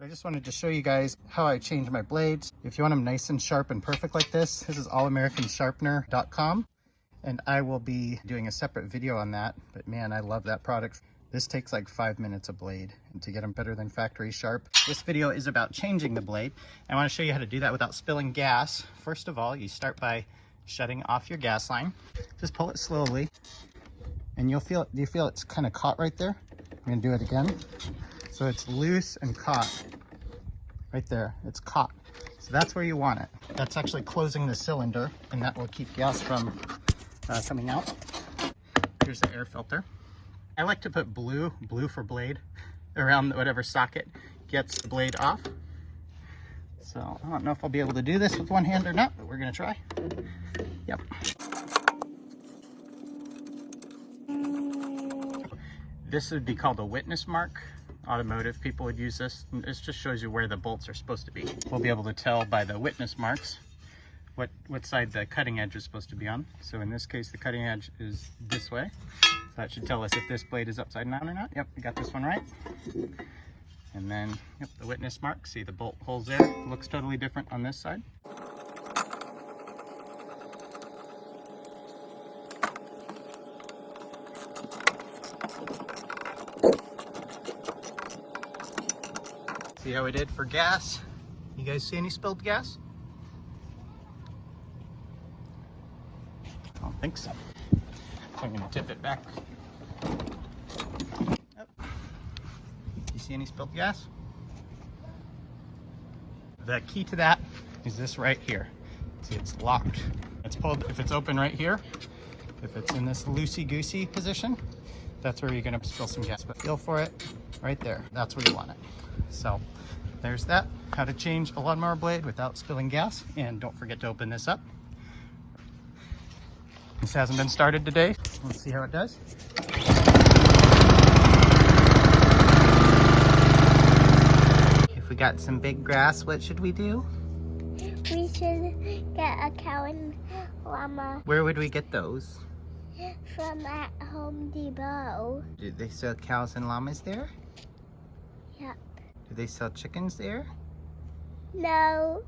I just wanted to show you guys how I change my blades. If you want them nice and sharp and perfect like this is allamericans.sharpener.com, and I will be doing a separate video on that. But man, I love that product. This takes like 5 minutes a blade, and to get them better than factory sharp. This video is about changing the blade. I want to show you how to do that without spilling gas. First of all, you start by shutting off your gas line. Just pull it slowly, and you'll feel it. Do you feel it's kind of caught right there? I'm gonna do it again. So it's loose and caught right there. It's caught. So that's where you want it. That's actually closing the cylinder, and that will keep gas from coming out. Here's the air filter. I like to put blue for blade, around whatever socket gets the blade off. So I don't know if I'll be able to do this with one hand or not, but we're gonna try. Yep. This would be called a witness mark. Automotive people would use this. This just shows you where the bolts are supposed to be. We'll be able to tell by the witness marks what side the cutting edge is supposed to be on. So in this case, the cutting edge is this way. So that should tell us if this blade is upside down or not. Yep, we got this one right. And then, yep, the witness mark. See the bolt holes there? It looks totally different on this side. See how we did for gas? You guys see any spilled gas? I don't think so. So I'm gonna tip it back. Oh. You see any spilled gas? The key to that is this right here. See, it's locked. It's pulled. If it's open right here, if it's in this loosey-goosey position, that's where you're gonna spill some gas. But feel for it right there. That's where you want it. So there's that, how to change a lawnmower blade without spilling gas. And don't forget to open this up. This hasn't been started today. Let's see how it does. If we got some big grass, what should we do? We should get a cow and llama. Where would we get those? From at Home Depot. Do they sell cows and llamas there? Yep. Do they sell chickens there? No.